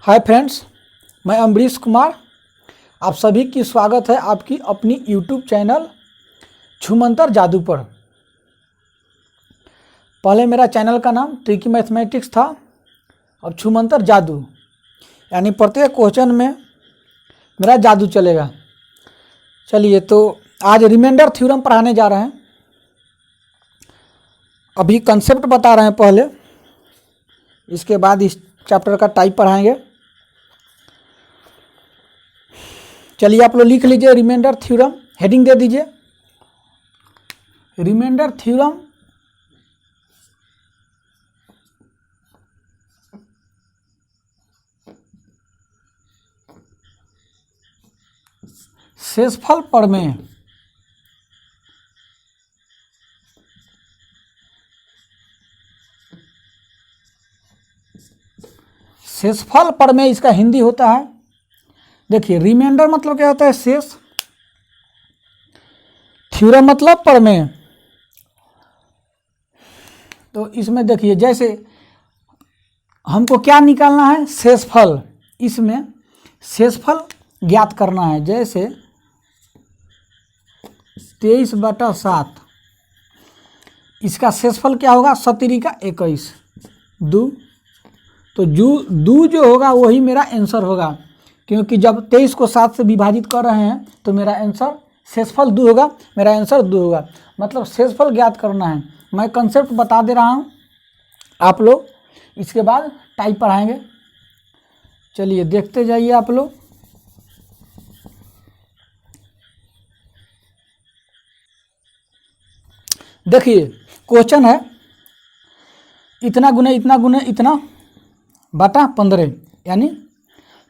Hi friends, मैं अमरीश कुमार। आप सभी की स्वागत है आपकी अपनी यूट्यूब चैनल छूमंतर जादू पर। पहले मेरा चैनल का नाम ट्रिकी मैथमेटिक्स था। अब छूमंतर जादू यानी प्रत्येक क्वेश्चन में मेरा जादू चलेगा। चलिए, तो आज रिमाइंडर थ्योरम पढ़ाने जा रहे हैं। अभी कंसेप्ट बता रहे हैं पहले, इसके बाद इस चैप्टर का टाइप पढ़ाएंगे। चलिए, आप लोग लिख लीजिए रिमाइंडर थ्योरम, हेडिंग दे दीजिए रिमाइंडर थ्योरम। शेषफल प्रमेय। शेषफल प्रमेय इसका हिंदी होता है। देखिए, रिमाइंडर मतलब क्या होता है? शेष। थ्योरम मतलब प्रमेय। तो इसमें देखिए, जैसे हमको क्या निकालना है? शेषफल। इसमें शेषफल ज्ञात करना है। जैसे 23/7, इसका शेषफल क्या होगा? 17×21 2। तो दू जो होगा वही मेरा आंसर होगा, क्योंकि जब 23 को 7 से विभाजित कर रहे हैं तो मेरा आंसर शेषफल 2 होगा, मेरा आंसर 2 होगा। मतलब शेषफल ज्ञात करना है। मैं कंसेप्ट बता दे रहा हूँ, आप लोग इसके बाद टाइप पढ़ाएंगे। चलिए देखते जाइए आप लोग। देखिए, क्वेश्चन है इतना गुने इतना गुने इतना बटा 15, यानी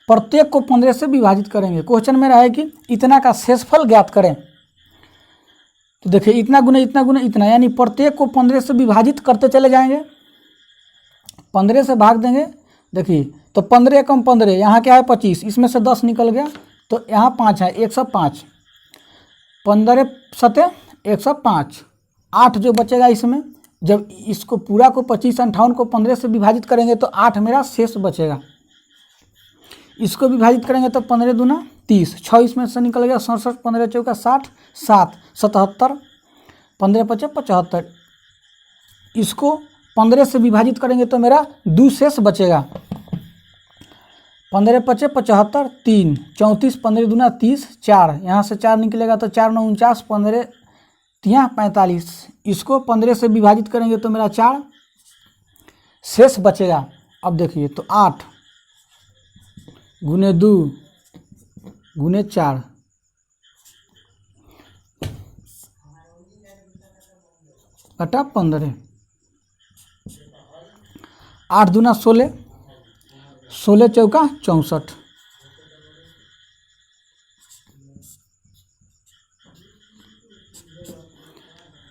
प्रत्येक को 15 से विभाजित करेंगे। क्वेश्चन मेरा है कि इतना का शेषफल ज्ञात करें। तो देखिए, इतना गुने इतना, यानी प्रत्येक को 15 से विभाजित करते चले जाएंगे। 15 से भाग देंगे। देखिए, तो 15 कम 15, यहाँ क्या है? 25, इसमें से 10 निकल गया तो यहाँ 5 है, 105। 15 सते 105, 8 जो बचेगा इसमें। जब इसको पूरा को 25 58 को 15 से विभाजित करेंगे तो 8 मेरा शेष बचेगा। इसको विभाजित करेंगे तो 15 दूना 30, 6 इसमें से निकल गया 67, 15 चौका 60, 7 77, 15 पचे 75। इसको 15 से विभाजित करेंगे तो मेरा 2 शेष बचेगा। 15 पचे 75, 3 34, 15 दूना 30, 4 यहाँ से 4 निकलेगा तो 4 9 49, 15 यहाँ 45। इसको 15 से विभाजित करेंगे तो मेरा 4 शेष बचेगा। अब देखिए, तो 8 गुने 2 गुने 4, बटा 15। 8 दूना 16, 16 चौका 64,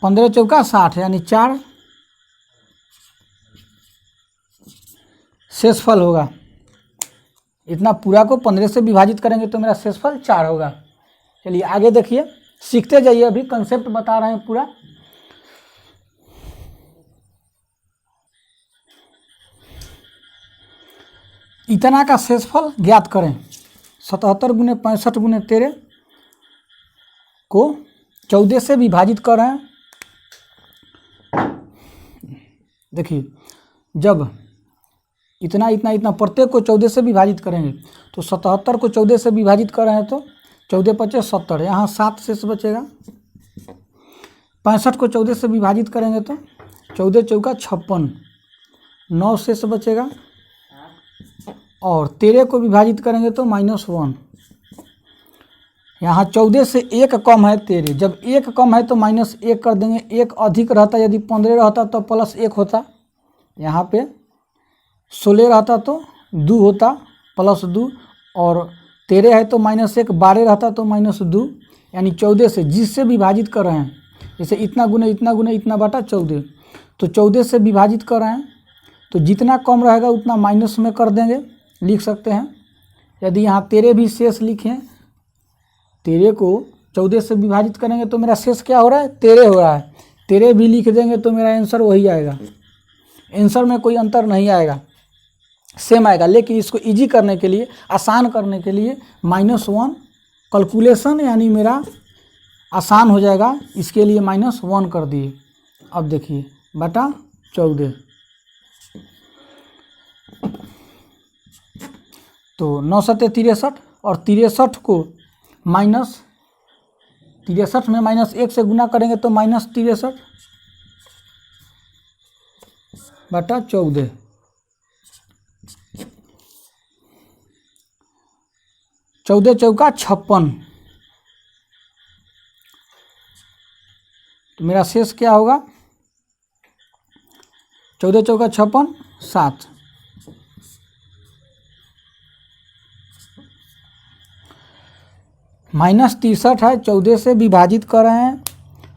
15 चौका 60, यानी 4 शेषफल होगा। इतना पूरा को 15 से विभाजित करेंगे तो मेरा शेषफल 4 होगा। चलिए आगे देखिए, सीखते जाइए। अभी कंसेप्ट बता रहे हैं पूरा। इतना का शेषफल ज्ञात करें। 77 गुने 65 गुने 13 को 14 से विभाजित कर रहे हैं। देखिए, जब इतना इतना इतना प्रत्येक को 14 से विभाजित करेंगे तो 77 को 14 से विभाजित कर रहे हैं तो 14 पचे 70, यहाँ 7 शेष बचेगा। 65 को 14 से विभाजित करेंगे तो 14 चौका 56, 9 शेष बचेगा। और 13 को विभाजित करेंगे तो -1, यहाँ 14 से 1 कम है 13। जब 1 कम है तो -1 कर देंगे। 1 अधिक रहता, यदि 15 रहता तो +1 होता। यहाँ पे 16 रहता तो 2 होता, +2। और 13 है तो -1, 12 रहता तो -2, यानी 14 से जिससे विभाजित कर रहे हैं। जैसे इतना गुने इतना बटा 14, तो 14 से विभाजित कर रहे हैं तो जितना कम रहेगा उतना माइनस में कर देंगे, लिख सकते हैं। यदि यहाँ 13 भी शेष लिखें, 13 को 14 से विभाजित करेंगे तो मेरा शेष क्या हो रहा है? 13 हो रहा है। 13 भी लिख देंगे तो मेरा आंसर वही आएगा। आंसर में कोई अंतर नहीं आएगा। सेम आएगा, लेकिन इसको इजी करने के लिए, आसान करने के लिए -1 कैलकुलेशन यानी मेरा आसान हो जाएगा, इसके लिए -1 कर दिए। अब देखिए बटा 14, तो 9 सत्ते 63 और 63 को -63 में -1 से गुना करेंगे तो -63 बटा 14, 14 चौका 56, तो मेरा शेष क्या होगा, 14 चौका 56, 7। -63 है, 14 से विभाजित कर रहे हैं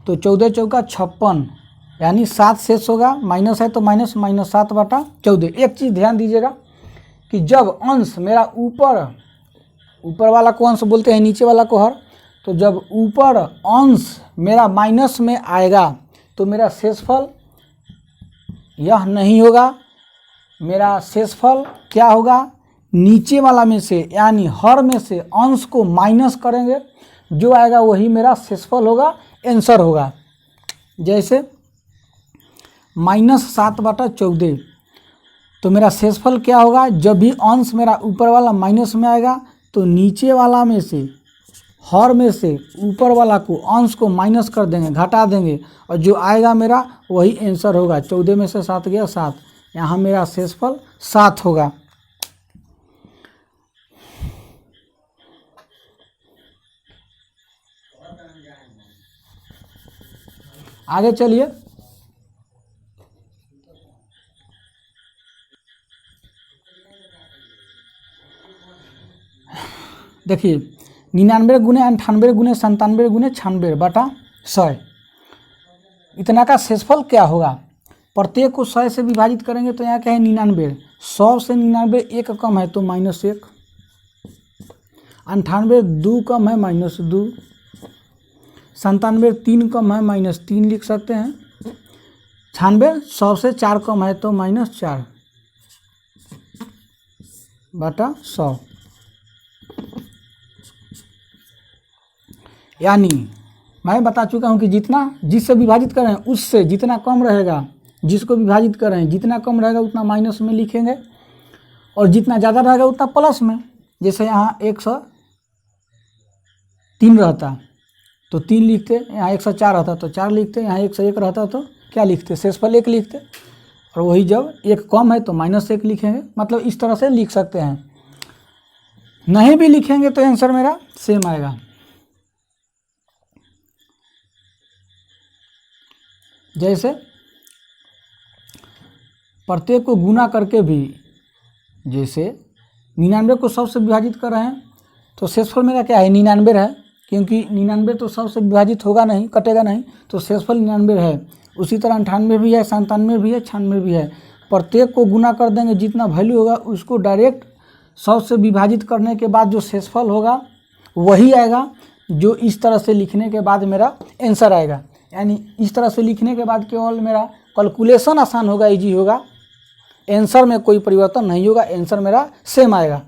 तो 14 चौका 56 यानी 7 शेष होगा, माइनस है तो माइनस, -7 बटा 14। एक चीज़ ध्यान दीजिएगा कि जब अंश मेरा ऊपर वाला को अंश बोलते हैं, नीचे वाला को हर, तो जब ऊपर अंश मेरा माइनस में आएगा तो मेरा शेषफल यह नहीं होगा, मेरा शेषफल क्या होगा, नीचे वाला में से यानी हर में से अंश को माइनस करेंगे, जो आएगा वही मेरा शेषफल होगा, आंसर होगा। जैसे -7 बटा 14, तो मेरा शेषफल क्या होगा, जब भी अंश मेरा ऊपर वाला माइनस में आएगा तो नीचे वाला में से, हर में से ऊपर वाला को अंश को माइनस कर देंगे, घटा देंगे, और जो आएगा मेरा वही आंसर होगा। 14 में से 7 गया 7, यहाँ मेरा शेषफल 7 होगा। आगे चलिए, देखिए 99 गुने 98 गुने 97 गुने 96 बटा 100, इतना का शेषफल क्या होगा। प्रत्येक को 100 से विभाजित करेंगे तो यहाँ क्या है 99, 100 से 99 एक कम है तो -1, 98 2 कम है -2, 97 3 कम है -3 लिख सकते हैं, 96 100 से 4 कम है तो -4 बटा 100। यानी मैं बता चुका हूँ कि जितना जिससे विभाजित करें उससे जितना कम रहेगा, जिसको विभाजित करें जितना कम रहेगा उतना माइनस में लिखेंगे, और जितना ज़्यादा रहेगा उतना प्लस में। जैसे यहाँ 103 रहता तो 3 लिखते, यहाँ 104 रहता तो 4 लिखते, यहाँ 101 रहता तो क्या लिखते, शेषफल 1 लिखते, और वही जब 1 कम है तो -1 लिखेंगे। मतलब इस तरह से लिख सकते हैं, नहीं भी लिखेंगे तो आंसर मेरा सेम आएगा। जैसे प्रत्येक को गुना करके भी, जैसे 99 को 100 से विभाजित कर रहे हैं तो शेषफल मेरा क्या है 99 है, क्योंकि 99 तो 100 से विभाजित होगा नहीं, कटेगा नहीं, तो शेषफल 99 है। उसी तरह 98 भी है, 97 भी है, 96 भी है। प्रत्येक को गुना कर देंगे, जितना वैल्यू होगा उसको डायरेक्ट 100 से विभाजित करने के बाद जो शेषफल होगा वही आएगा, जो इस तरह से लिखने के बाद मेरा आंसर आएगा। यानी इस तरह से लिखने के बाद केवल मेरा कैलकुलेशन आसान होगा, इजी होगा, आंसर में कोई परिवर्तन नहीं होगा, आंसर मेरा सेम आएगा।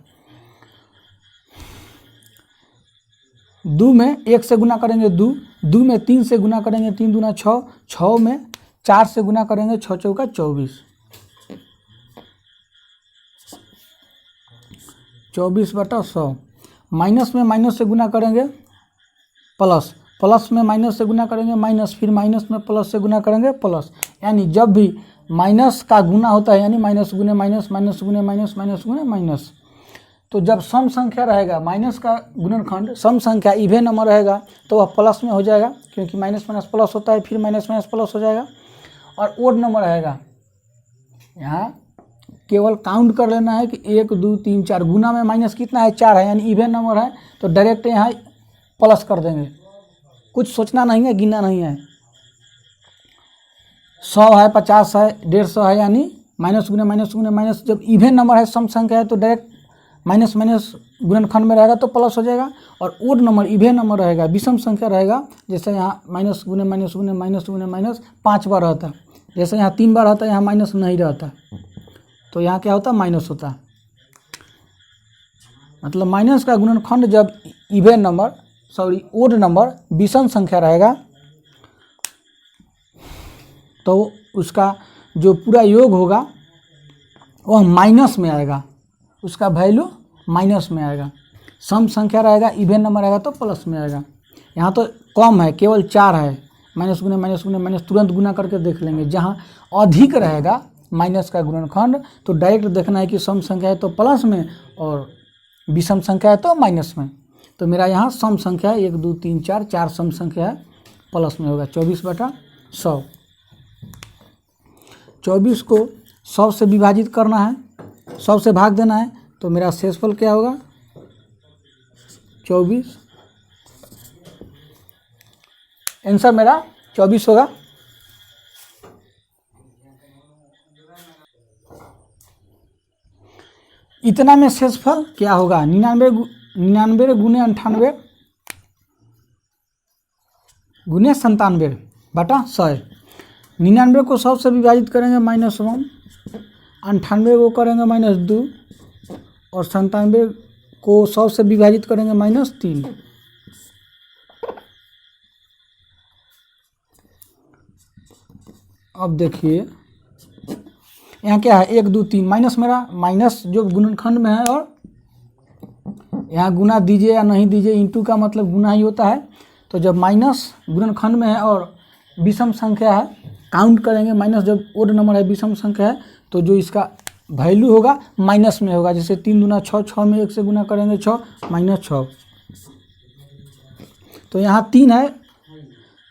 2 में 1 से गुना करेंगे 2, 2 में 3 से गुना करेंगे 3 दूना 6, 6 में 4 से गुना करेंगे 6 चौका 24, 24 बटा 100। माइनस में माइनस से गुना करेंगे प्लस, प्लस में माइनस से गुना करेंगे माइनस, फिर माइनस में प्लस से गुना करेंगे प्लस। यानी जब भी माइनस का गुना होता है यानी माइनस गुने माइनस, माइनस गुने माइनस, माइनस गुने माइनस, तो जब सम संख्या रहेगा माइनस का गुणनखंड सम संख्या इवन नंबर रहेगा तो वह प्लस में हो जाएगा, क्योंकि माइनस माइनस प्लस होता है, फिर माइनस माइनस प्लस हो जाएगा। और ओड नंबर रहेगा, यहाँ केवल काउंट कर लेना है कि 1 2 3 4, गुना में माइनस कितना है 4 है, यानी इवन नंबर है तो डायरेक्ट यहाँ प्लस कर देंगे, कुछ सोचना नहीं है, गिनना नहीं है। 100 है, 50 है, 150 है, यानी माइनस गुने माइनस गुने माइनस। जब इवन नंबर है, सम संख्या है तो डायरेक्ट माइनस माइनस गुणनखंड में रहेगा तो प्लस हो जाएगा। और ओड नंबर इवन नंबर रहेगा, विषम संख्या रहेगा, जैसे यहाँ माइनस गुने माइनस गुने माइनस गुने माइनस 5 बार रहता है, जैसे यहाँ 3 बार रहता है, यहाँ माइनस नहीं रहता। तो यहाँ क्या होता है, माइनस होता है। मतलब माइनस का गुणनखंड जब इवन नंबर ओड नंबर विषम संख्या रहेगा तो उसका जो पूरा योग होगा वह माइनस में आएगा, उसका वैल्यू माइनस में आएगा। सम संख्या रहेगा, इवन नंबर रहेगा तो प्लस में आएगा। यहाँ तो कम है, केवल 4 है, माइनस गुने माइनस गुने माइनस तुरंत गुना करके देख लेंगे। जहाँ अधिक रहेगा माइनस का गुणनखंड तो डायरेक्ट देखना है कि सम संख्या है तो प्लस में और विषम संख्या है तो माइनस में। तो मेरा यहाँ सम संख्या है 1 2 3 4, 4 सम संख्या है, प्लस में होगा 24/100। 24 को 100 से विभाजित करना है, 100 से भाग देना है, तो मेरा शेषफल क्या होगा 24। आंसर मेरा 24 होगा। इतना में शेषफल क्या होगा 99 गुने 98 गुने 97 बटा 100। 99 को 100 से विभाजित करेंगे -1, 98 को करेंगे -2 और 97 को 100 से विभाजित करेंगे -3। अब देखिए यहाँ क्या है 1 2 3 माइनस, मेरा माइनस जो गुणनखंड में है, और यहाँ गुना दीजिए या नहीं दीजिए, इंटू का मतलब गुना ही होता है। तो जब माइनस गुणनखंड में है और विषम संख्या है, काउंट करेंगे माइनस, जब ओड नंबर है विषम संख्या है तो जो इसका वैल्यू होगा माइनस में होगा। जैसे 3 दूना 6, 6 में 1 से गुना करेंगे 6 -6। तो यहाँ 3 है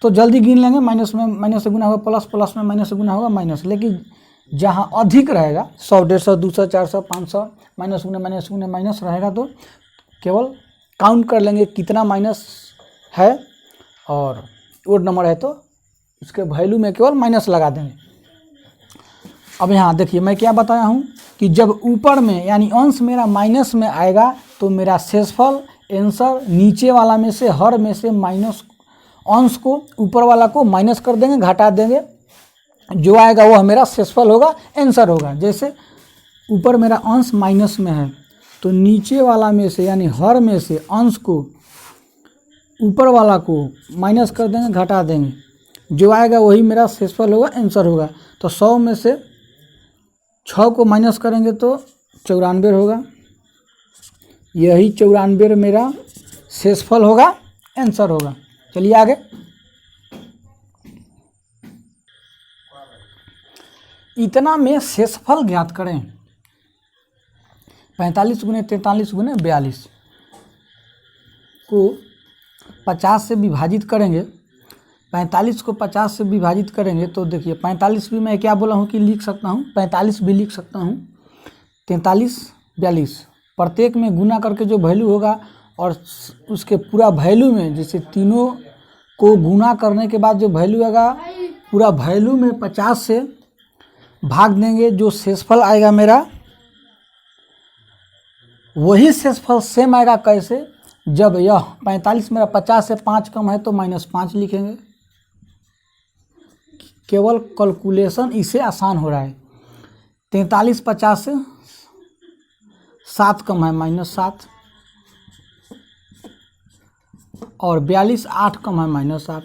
तो जल्दी गिन लेंगे, माइनस में माइनस से गुना होगा प्लस, प्लस में माइनस से गुना होगा माइनस। लेकिन जहाँ अधिक रहेगा 100 150 200 400 500 माइनस गुने माइनस रहेगा तो केवल काउंट कर लेंगे कितना माइनस है, और ओड नंबर है तो उसके वैल्यू में केवल माइनस लगा देंगे। अब यहाँ देखिए मैं क्या बताया हूँ कि जब ऊपर में यानी अंश मेरा माइनस में आएगा तो मेरा शेषफल आंसर नीचे वाला में से हर में से माइनस अंश को ऊपर वाला को माइनस कर देंगे, घटा देंगे, जो आएगा वो मेरा शेषफल होगा, आंसर होगा। जैसे ऊपर मेरा अंश माइनस में है तो नीचे वाला में से यानी हर में से अंश को ऊपर वाला को माइनस कर देंगे, घटा देंगे, जो आएगा वही मेरा शेषफल होगा, आंसर होगा। तो 100 में से 6 को माइनस करेंगे तो 94 होगा, यही 94 मेरा शेषफल होगा, आंसर होगा। चलिए आगे। इतना में शेषफल ज्ञात करें। 45 गुने 43 गुने 42 को 50 से विभाजित करेंगे। 45 को 50 से विभाजित करेंगे तो देखिए 45 भी मैं क्या बोला हूँ कि लिख सकता हूँ, 45 भी लिख सकता हूँ, 43 42 प्रत्येक में गुना करके जो वैल्यू होगा और उसके पूरा वैल्यू में, जैसे तीनों को गुना करने के बाद जो वैल्यू आएगा पूरा वैल्यू में 50 से भाग देंगे, जो शेषफल आएगा मेरा वही शेषफल सेम आएगा। कैसे? जब यह 45 मेरा 50 से 5 कम है तो -5 लिखेंगे। केवल कैलकुलेशन इससे आसान हो रहा है। 43 50 से 7 कम है -7, और 42 8 कम है -8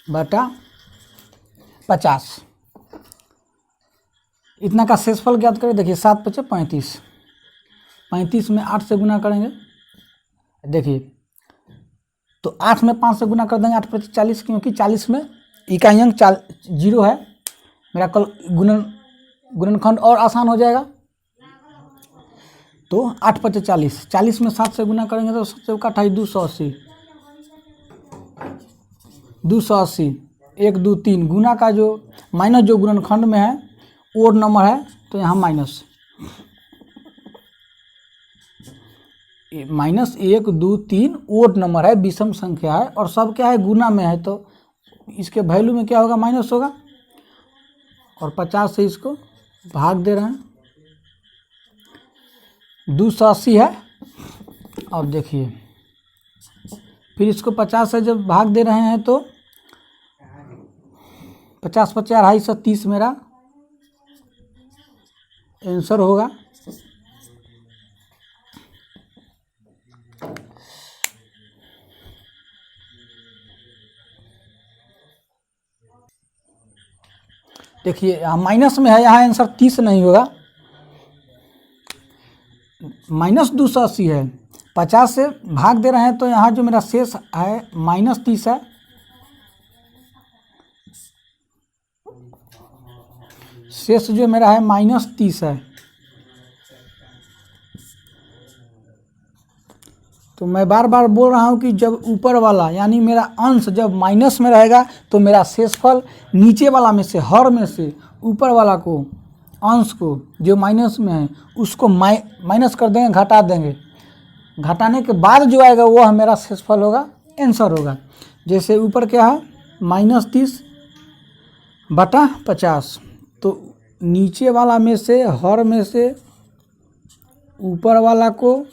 बटा 50। इतना का शेषफल ज्ञात करें। देखिए 7 × 5 = 35 में 8 से गुना करेंगे। देखिए तो 8 में 5 से गुना कर देंगे, 8 × 5 = 40, क्योंकि 40 में इकाई अंक 0 है। मेरा कल गुणनखंड और आसान हो जाएगा। तो 8 × 5 = 40, 40 में 7 से गुना करेंगे तो 7 × 28 280, 280 1 2 3 गुना का जो माइनस जो गुणनखंड में है ओड नंबर है तो यहाँ माइनस -1 2 3 ओड नंबर है, विषम संख्या है और सब क्या है गुना में है, तो इसके वैल्यू में क्या होगा माइनस होगा, और 50 से इसको भाग दे रहे हैं। 280 है। अब देखिए फिर इसको 50 से जब भाग दे रहे हैं तो 50 × 5 = 250, मेरा आंसर होगा। देखिए यहाँ माइनस में है, यहाँ आंसर 30 नहीं होगा, -280 है, 50 से भाग दे रहे हैं तो यहाँ जो मेरा शेष है -30 है। शेष जो मेरा है -30 है। तो मैं बार बार बोल रहा हूँ कि जब ऊपर वाला यानी मेरा अंश जब माइनस में रहेगा तो मेरा शेषफल नीचे वाला में से, हर में से ऊपर वाला को, अंश को जो माइनस में है उसको माइनस कर देंगे, घटा देंगे। घटाने के बाद जो आएगा वो मेरा शेषफल होगा, आंसर होगा। जैसे ऊपर क्या है -30/50, तो नीचे वाला में से, हर में से ऊपर वाला को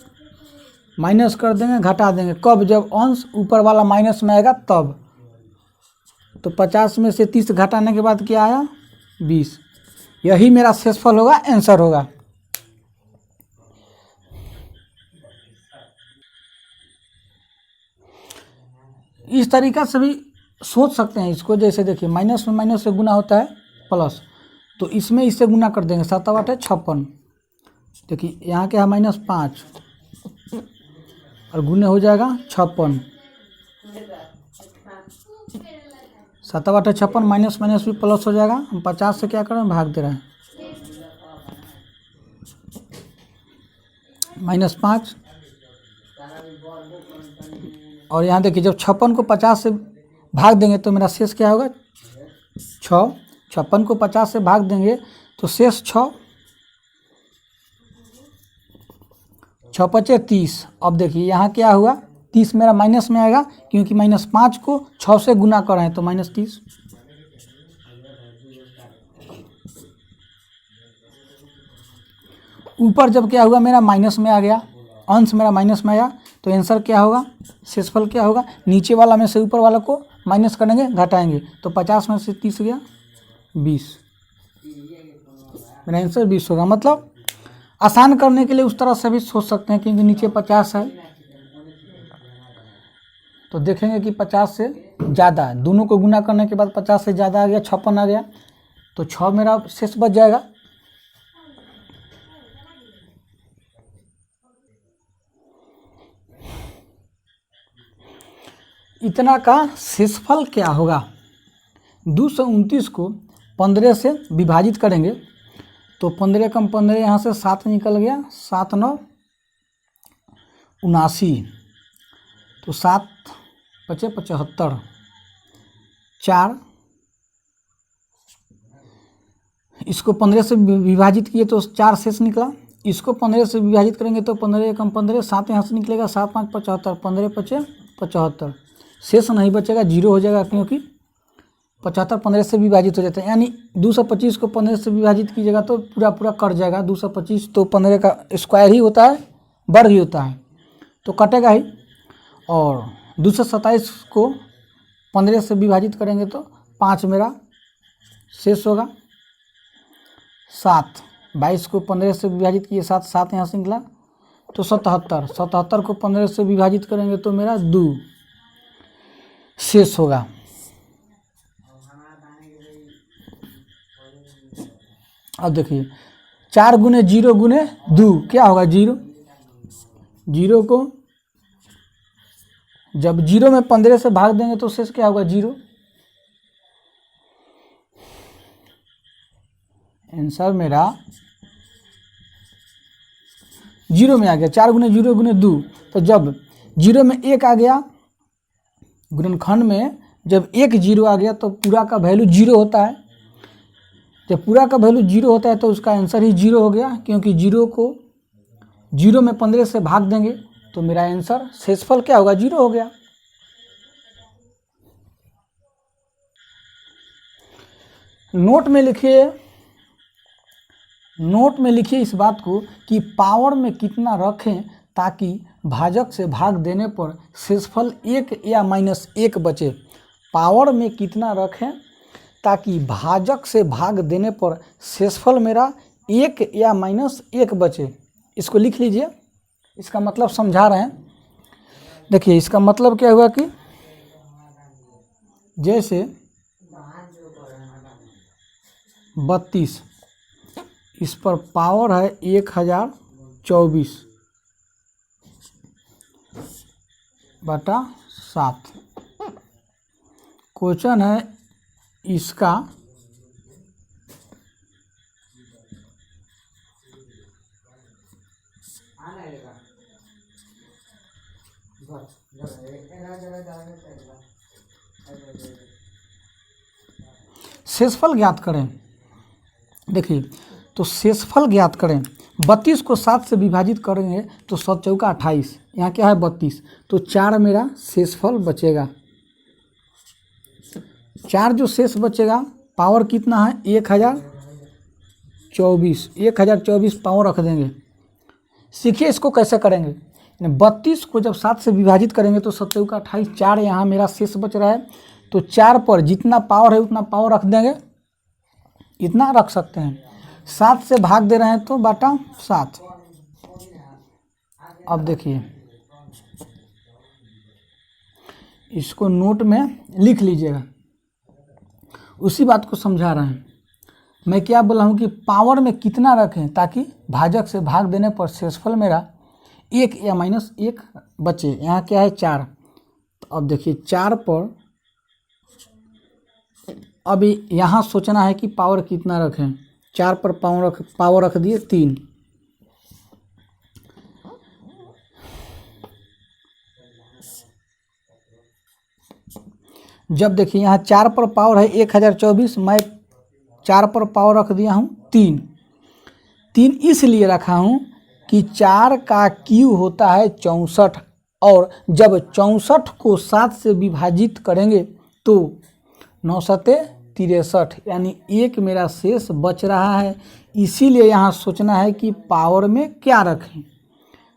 माइनस कर देंगे, घटा देंगे। कब? जब अंश ऊपर वाला माइनस में आएगा तब। तो 50 में से 30 घटाने के बाद क्या आया? 20। यही मेरा शेषफल होगा, आंसर होगा। इस तरीका से भी सोच सकते हैं इसको। जैसे देखिए माइनस में माइनस से गुना होता है प्लस, तो इसमें इससे गुना कर देंगे, 7 8 56। देखिए यहाँ क्या है -5 और गुने हो जाएगा 56। 7 8 56, माइनस माइनस भी प्लस हो जाएगा। हम 50 से क्या करें, भाग दे रहे हैं, -5। और यहाँ देखिए जब 56 को 50 से भाग देंगे तो मेरा शेष क्या होगा? 6। 56 को 50 से भाग देंगे तो शेष 6, 6 5 30। अब देखिए यहाँ क्या हुआ, 30 मेरा माइनस में आएगा क्योंकि -5 को 6 से गुना कर रहे हैं तो -30। ऊपर जब क्या हुआ, मेरा माइनस में आ गया, अंश मेरा माइनस में आया, तो आंसर क्या होगा, शेषफल क्या होगा? नीचे वाला में से ऊपर वाला को माइनस करेंगे, घटाएंगे, तो 50 में से 30 गया 20। मेरा आंसर 20 होगा। मतलब आसान करने के लिए उस तरह से भी सोच सकते हैं क्योंकि नीचे 50 है तो देखेंगे कि 50 से ज़्यादा है। दोनों को गुना करने के बाद 50 से ज़्यादा आ गया, 56 आ गया, तो 6 मेरा शेष बच जाएगा। इतना का शेषफल क्या होगा? 229 को 15 से विभाजित करेंगे तो 15 कम 15 यहाँ से 7 निकल गया, 7 9 79, तो 7 5 75, 4 इसको 15 से विभाजित किए तो 4 शेष निकला। इसको 15 से विभाजित करेंगे तो 15 कम 15, 7 यहाँ से निकलेगा, 7 5 75, 15 5 75, शेष नहीं बचेगा, 0 हो जाएगा क्योंकि 75 15 से विभाजित हो जाता है। यानी 225 को 15 से विभाजित कीजिएगा तो पूरा पूरा कट जाएगा। 225 तो 15 का स्क्वायर ही होता है, वर्ग ही होता है, तो कटेगा ही। और 227 को 15 से विभाजित करेंगे तो 5 मेरा शेष होगा। 7 22 को 15 से विभाजित किए, 7 7 यहाँ से निकला, तो 77 77 को 15 से विभाजित करेंगे तो मेरा 2 शेष होगा। अब देखिए 4 गुने 0 गुने 2 क्या होगा? 0। 0 को जब 0 में 15 से भाग देंगे तो शेष क्या होगा? 0। आंसर मेरा 0 में आ गया। 4 गुने 0 गुने 2, तो जब 0 में 1 आ गया, गुणनखंड में जब 1 0 आ गया तो पूरा का वैल्यू 0 होता है। जब पूरा का वैल्यू 0 होता है तो उसका आंसर ही 0 हो गया, क्योंकि 0 को 0 में 15 से भाग देंगे तो मेरा आंसर शेषफल क्या होगा? 0 हो गया। नोट में लिखिए इस बात को कि पावर में कितना रखें ताकि भाजक से भाग देने पर शेषफल 1 या -1 बचे। पावर में कितना रखें ताकि भाजक से भाग देने पर शेषफल मेरा एक या माइनस एक बचे, इसको लिख लीजिए। इसका मतलब समझा रहे हैं। देखिए इसका मतलब क्या हुआ कि जैसे 32 इस पर पावर है 1024 बटा 7। क्वेश्चन है इसका शेषफल ज्ञात करें। देखिए तो शेषफल ज्ञात करें। 32 को 7 से विभाजित करेंगे तो 7 चौका 28, यहाँ क्या है 32, तो 4 मेरा शेषफल बचेगा। 4 जो शेष बचेगा, पावर कितना है 1024 पावर रख देंगे। सीखिए इसको कैसे करेंगे। 32 को जब 7 से विभाजित करेंगे तो 7 चौका 28, 4 यहाँ मेरा शेष बच रहा है, तो 4 पर जितना पावर है उतना पावर रख देंगे, इतना रख सकते हैं। 7 से भाग दे रहे हैं तो बटा 7। अब देखिए इसको नोट में लिख लीजिएगा, उसी बात को समझा रहे हैं। मैं क्या बोला हूँ कि पावर में कितना रखें ताकि भाजक से भाग देने पर शेषफल मेरा 1 या माइनस 1 बचे। यहाँ क्या है 4, तो अब देखिए 4 पर अभी यहाँ सोचना है कि पावर कितना रखें। 4 पर पावर रख दिए 3। जब देखिए यहाँ 4 पर पावर है 1024, मैं 4 पर पावर रख दिया हूँ 3। इसलिए रखा हूँ कि 4 का क्यू होता है 64, और जब 64 को 7 से विभाजित करेंगे तो 9 सते 63, यानी 1 मेरा शेष बच रहा है। इसीलिए यहाँ सोचना है कि पावर में क्या रखें।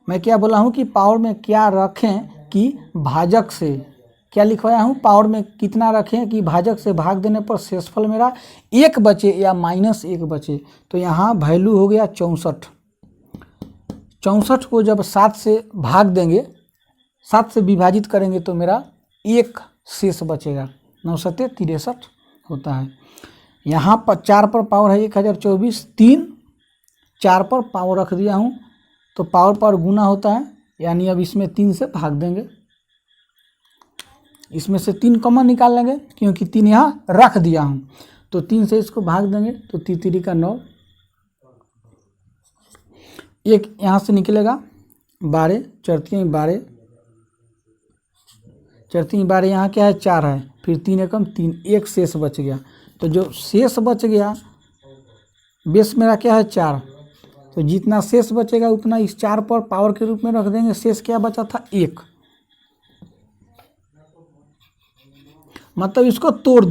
मैं क्या बोला हूँ कि पावर में क्या रखें कि भाजक से क्या लिखवाया हूँ, पावर में कितना रखें कि भाजक से भाग देने पर शेषफल मेरा 1 बचे या माइनस 1 बचे। तो यहाँ वैल्यू हो गया 64। 64 को जब 7 से भाग देंगे, 7 से विभाजित करेंगे तो मेरा 1 शेष बचेगा, 9 सते 63 होता है। यहाँ पर 4 पर पावर है 1024, 3 4 पर पावर रख दिया हूँ, तो पावर गुना होता है, यानी अब इसमें 3 से भाग देंगे। इसमें से 3 कॉमन निकाल लेंगे क्योंकि 3 यहाँ रख दिया हूँ, तो 3 से इसको भाग देंगे तो 3 का 9, 1 यहाँ से निकलेगा 12, 4 12, 4 12, यहाँ क्या है 4 है, फिर 3 एकम 3, 1 शेष बच गया। तो जो शेष बच गया, बेस मेरा क्या है 4, तो जितना शेष बचेगा उतना इस 4 पर पावर के रूप में रख देंगे। शेष क्या बचा था 1, मतलब इसको तोड़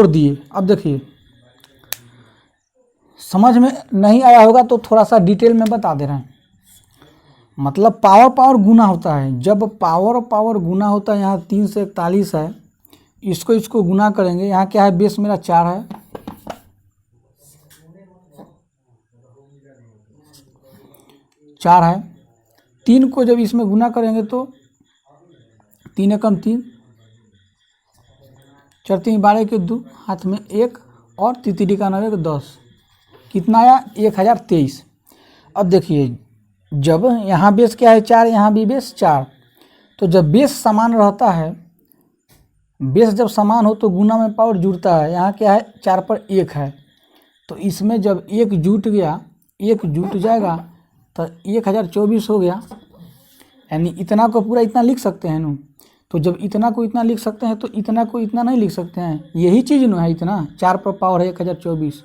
दिए, अब देखिए समझ में नहीं आया होगा तो थोड़ा सा डिटेल में बता दे रहे हैं। मतलब पावर गुना होता है, जब पावर गुना होता है, यहाँ 3 से 41 है, इसको गुना करेंगे। यहाँ क्या है, बेस मेरा 4 है, 4 है, 3 को जब इसमें गुना करेंगे तो 3 एकम 3, 4 12 के 2, हाथ में 1 और 3 का 9 10, कितना आया 1023। अब देखिए जब यहाँ बेस क्या है 4, यहाँ भी बेस 4, तो जब बेस समान रहता है, बेस जब समान हो तो गुना में पावर जुड़ता है। यहाँ क्या है 4 पर 1 है, तो इसमें जब 1 जुट गया, 1 जुट जाएगा तो 1024 हो गया, यानी इतना को पूरा इतना लिख सकते हैं ना। तो जब इतना को इतना लिख सकते हैं तो इतना को इतना नहीं लिख सकते हैं, यही चीज़ ना है। इतना 4 पर पावर है 1024,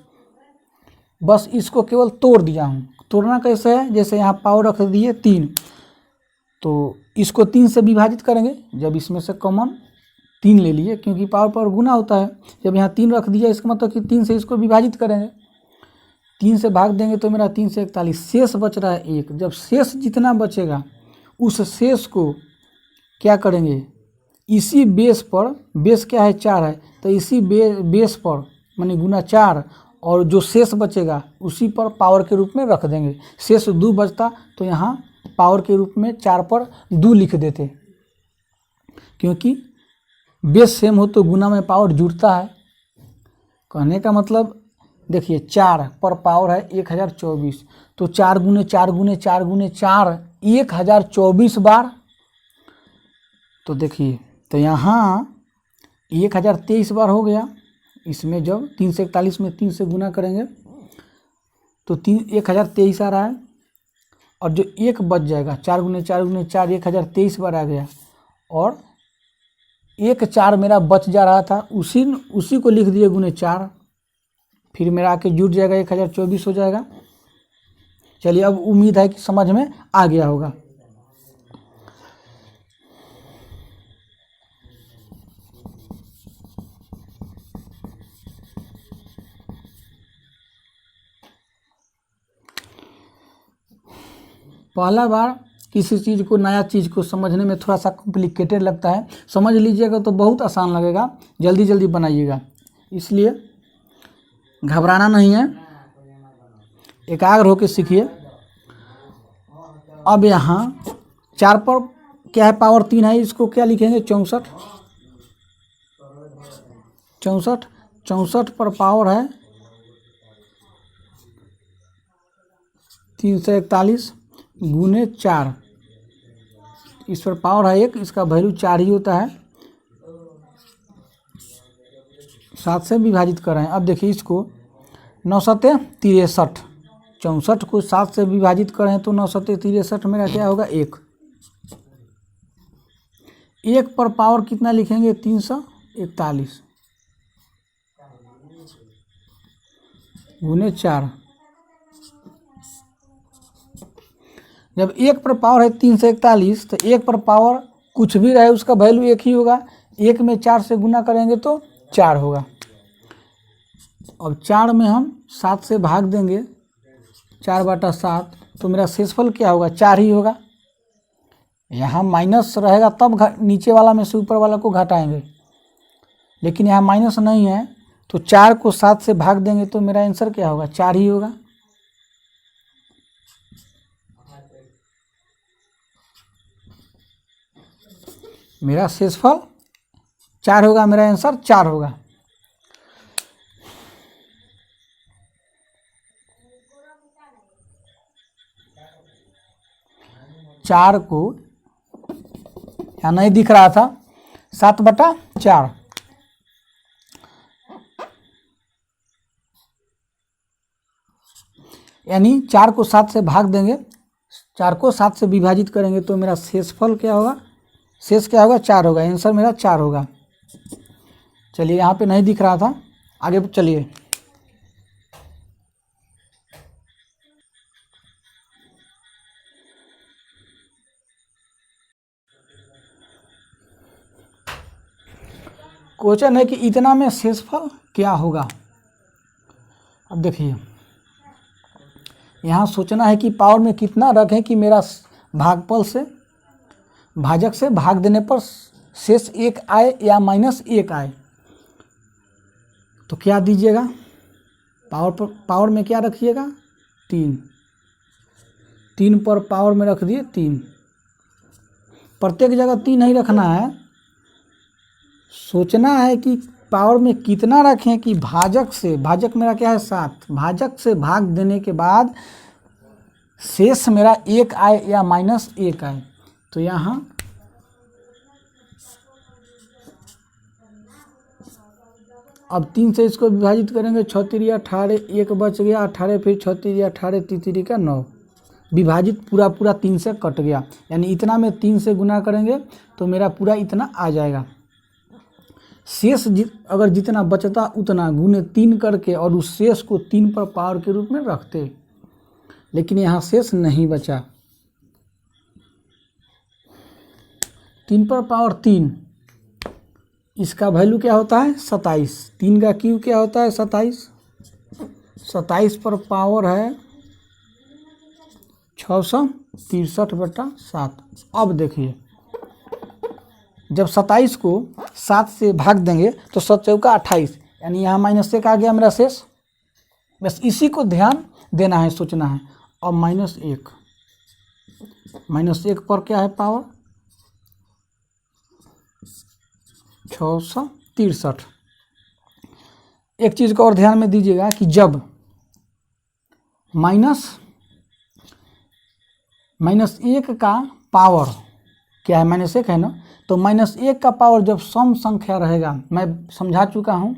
बस इसको केवल तोड़ दिया हूँ। तोड़ना कैसे है, जैसे यहाँ पावर रख दिए 3, तो इसको 3 से विभाजित करेंगे। जब इसमें से कॉमन 3 ले लिए, क्योंकि पावर गुना होता है। जब यहाँ 3 रख दिया, इसका मतलब कि 3 से इसको विभाजित करेंगे, 3 से भाग देंगे तो मेरा 3 से 41, शेष बच रहा है 1। जब शेष जितना बचेगा उस शेष को क्या करेंगे, इसी बेस पर, बेस क्या है 4 है, तो इसी बेस पर माने गुना 4 और जो शेष बचेगा उसी पर पावर के रूप में रख देंगे। शेष 2 बचता तो यहाँ पावर के रूप में 4 पर 2 लिख देते, क्योंकि बेस सेम हो तो गुना में पावर जुड़ता है। कहने का मतलब देखिए 4 पर पावर है 1024, तो 4 गुने 4 गुने 4 गुने 4 1024 बार। तो देखिए तो यहाँ 1023 बार हो गया। इसमें जब 3 से 41 में 3 से गुना करेंगे तो 1023 आ रहा है, और जो 1 बच जाएगा 4 गुने 4 गुने 4 1023 बार आ गया, और 1 4 मेरा बच जा रहा था, उसी को लिख दिए गुने 4, फिर मेरा आके जुड़ जाएगा 1024 हो जाएगा। चलिए अब उम्मीद है कि समझ में आ गया होगा। पहला बार किसी चीज़ को, नया चीज़ को समझने में थोड़ा सा कॉम्प्लिकेटेड लगता है, समझ लीजिएगा तो बहुत आसान लगेगा, जल्दी जल्दी बनाइएगा, इसलिए घबराना नहीं है, एकाग्र होकर सीखिए। अब यहाँ 4 पर क्या है पावर 3 है, इसको क्या लिखेंगे 64, 64 64 पर पावर है 341 गुने 4, इस पर पावर है 1, इसका वैल्यू 4 ही होता है, 7 से विभाजित कर रहे हैं। अब देखिए इसको 9 सत्ते 63, 64 को 7 से विभाजित करें तो 9 सत्ते 63 मेरा क्या होगा 1। 1 पर पावर कितना लिखेंगे 341 गुने 4। जब 1 पर पावर है 341 तो 1 पर पावर कुछ भी रहे उसका वैल्यू 1 ही होगा, 1 में 4 से गुना करेंगे तो 4 होगा। अब 4 में हम 7 से भाग देंगे, 4/7, तो मेरा शेषफल क्या होगा 4 ही होगा। यहाँ माइनस रहेगा तब नीचे वाला में से ऊपर वाला को घटाएंगे, लेकिन यहाँ माइनस नहीं है, तो 4 को 7 से भाग देंगे तो मेरा आंसर क्या होगा 4 ही होगा। मेरा शेषफल 4 होगा, मेरा आंसर 4 होगा। चार को यहाँ नहीं दिख रहा था, 7/4, यानी 4 को 7 से भाग देंगे, 4 को 7 से विभाजित करेंगे तो मेरा शेषफल क्या होगा, शेष क्या होगा 4 होगा, आंसर मेरा 4 होगा। चलिए यहाँ पे नहीं दिख रहा था, आगे चलिए। क्वेश्चन है कि इतना में शेषफल क्या होगा। अब देखिए यहाँ सोचना है कि पावर में कितना रखें कि मेरा भागफल से, भाजक से भाग देने पर शेष 1 आए या -1 आए। तो क्या दीजिएगा, पावर में क्या रखिएगा 3, 3 पर पावर में रख दिए 3, प्रत्येक जगह 3 नहीं रखना है, सोचना है कि पावर में कितना रखें कि भाजक से, भाजक मेरा क्या है 7, भाजक से भाग देने के बाद शेष मेरा 1 आए या -1 आए। तो यहाँ अब 3 से इसको विभाजित करेंगे, 6 3 18, 1 बच गया 18, फिर 6 3 18, 3 का 9, विभाजित पूरा 3 से कट गया, यानी इतना में 3 से गुना करेंगे तो मेरा पूरा इतना आ जाएगा। शेष अगर जितना बचता उतना गुने 3 करके और उस शेष को 3 पर पावर के रूप में रखते, लेकिन यहाँ शेष नहीं बचा। 3 पर पावर 3, इसका वैल्यू क्या होता है 27, 3 का क्यूब क्या होता है 27, 27 पर पावर है 663/7। अब देखिए जब 27 को 7 से भाग देंगे तो 7 चौका 28, यानी यहाँ -1 आ गया मेरा शेष। बस इसी को ध्यान देना है, सोचना है। और -1 पर क्या है पावर 663। एक चीज़ को और ध्यान में दीजिएगा कि जब -1 का पावर क्या है, -1 है ना, तो -1 का पावर जब सम संख्या रहेगा, मैं समझा चुका हूँ।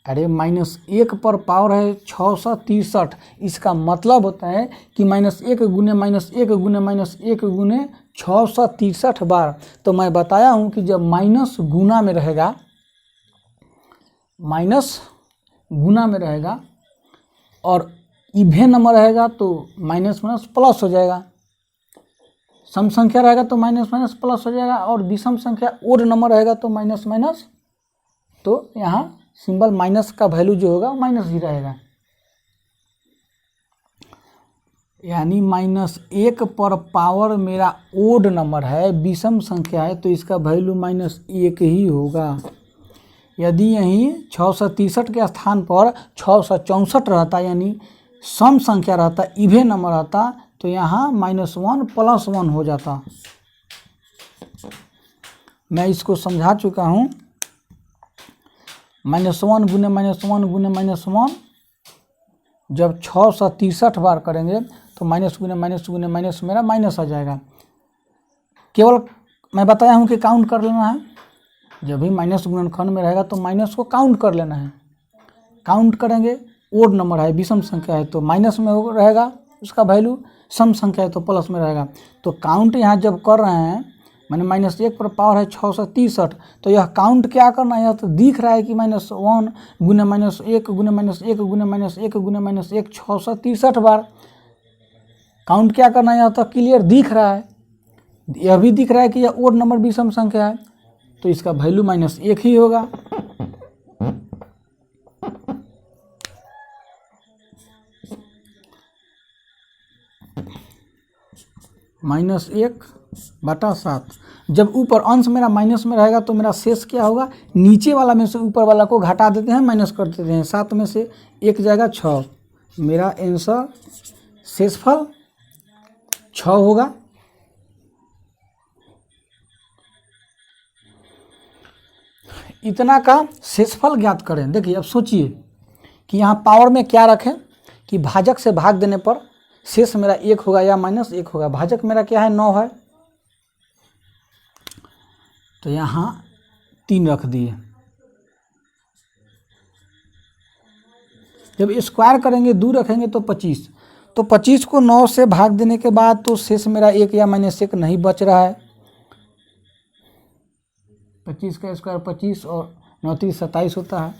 अरे -1 पर पावर है 663, इसका मतलब होता है कि -1 गुने -1 गुने -1 गुने 663 बार। तो मैं बताया हूँ कि जब माइनस गुना में रहेगा, और इवेन नंबर रहेगा तो माइनस माइनस प्लस हो जाएगा, सम संख्या रहेगा तो माइनस माइनस प्लस हो जाएगा, और विषम संख्या ओड नंबर रहेगा तो माइनस माइनस, तो यहाँ सिंबल माइनस का वैल्यू जो होगा माइनस ही रहेगा। यानी -1 पर पावर मेरा ओड नंबर है, विषम संख्या है, तो इसका वैल्यू -1 ही होगा। यदि यहीं 663 के स्थान पर 664 रहता, यानी सम संख्या रहता, इवेन नंबर रहता, तो यहाँ -1 + 1 हो जाता। मैं इसको समझा चुका हूँ। -1 गुने -1 गुने -1 जब 663 बार करेंगे तो माइनस गुने माइनस गुने माइनस मेरा माइनस आ जाएगा। केवल मैं बताया हूँ कि काउंट कर लेना है। जब भी माइनस गुणनखंड में रहेगा तो माइनस को काउंट कर लेना है। काउंट करेंगे, ओड नंबर है, विषम संख्या है तो माइनस में रहेगा उसका वैल्यू, सम संख्या है तो प्लस में रहेगा। तो काउंट यहाँ जब कर रहे हैं, मैंने -1 पर पावर है 663, तो यह काउंट क्या करना है, यह तो दिख रहा है कि -1 गुने -1 गुने -1 गुने -1 गुने -1 663 बार। काउंट क्या करना है, यह तो क्लियर दिख रहा है। यह भी दिख रहा है कि यह ओड नंबर विषम संख्या है, तो इसका वैल्यू -1 ही होगा। -1/7। जब ऊपर अंश मेरा माइनस में रहेगा तो मेरा शेष क्या होगा, नीचे वाला में से ऊपर वाला को घटा देते हैं, माइनस कर देते हैं। 7 में से 1 जाएगा 6, मेरा आंसर शेषफल 6 होगा। इतना का शेषफल ज्ञात करें। देखिए अब सोचिए कि यहाँ पावर में क्या रखें कि भाजक से भाग देने पर शेष मेरा 1 होगा या -1 होगा। भाजक मेरा क्या है, 9 है, तो यहाँ 3 रख दिए। जब स्क्वायर करेंगे 2 रखेंगे तो 25, तो 25 को 9 से भाग देने के बाद तो शेष मेरा 1 या -1 नहीं बच रहा है। 25 का स्क्वायर 25 और 9 3 27 होता है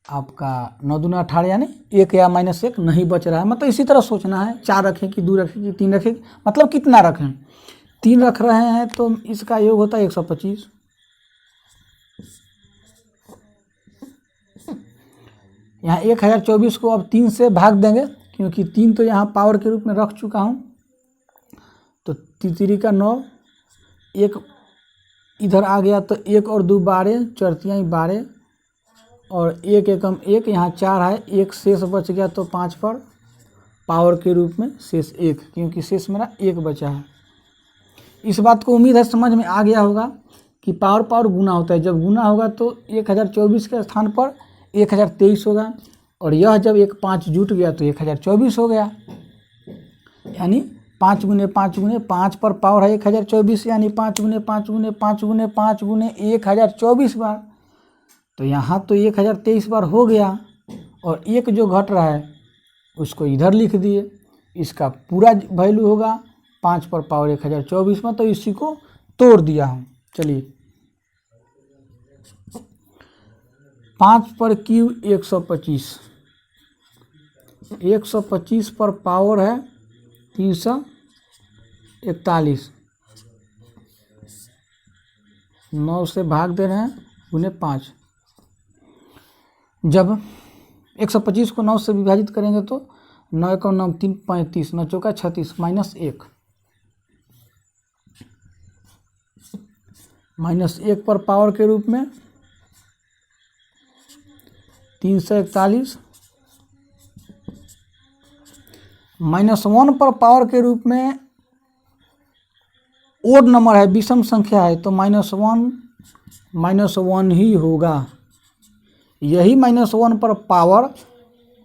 आपका, 9 दूना 18, यानी 1 या -1 नहीं बच रहा है। मतलब इसी तरह सोचना है, 4 रखें कि 2 रखें कि 3 रखें, मतलब कितना रखें। 3 रख रहे हैं तो इसका योग होता है 125। यहाँ 1024 को अब 3 से भाग देंगे, क्योंकि 3 तो यहाँ पावर के रूप में रख चुका हूँ, तो 3 का 9, 1 इधर आ गया तो 1 और 2 12, 4 3 12, और 1 एकम 1, यहाँ 4 है, 1 शेष बच गया तो 5 पर पावर के रूप में शेष 1, क्योंकि शेष मेरा 1 बचा है। इस बात को उम्मीद है समझ में आ गया होगा कि पावर पावर गुना होता है। जब गुना होगा तो 1024 के स्थान पर 1023 होगा, और यह जब 1 5 जुट गया तो 1024 हो गया। यानी 5 गुने 5 गुने 5 पर पावर है 1024, यानी 5 गुने 5 गुने 5 गुने 5 गुने 1024 बार। तो यहाँ तो 1023 बार हो गया, और 1 जो घट रहा है उसको इधर लिख दिए। इसका पूरा वैल्यू होगा 5 पर पावर 1024 में, तो इसी को तोड़ दिया हूँ। चलिए, 5 पर क्यूब 125, 125 पर पावर है 341, 9 से भाग दे रहे हैं गुने 5। जब 125 को 9 से विभाजित करेंगे तो 9 का 9 3 35, 9 चौका 36 -1। -1 पर पावर के रूप में 341, -1 पर पावर के रूप में ओड नंबर है, विषम संख्या है, तो -1 ही होगा। यही -1 पर पावर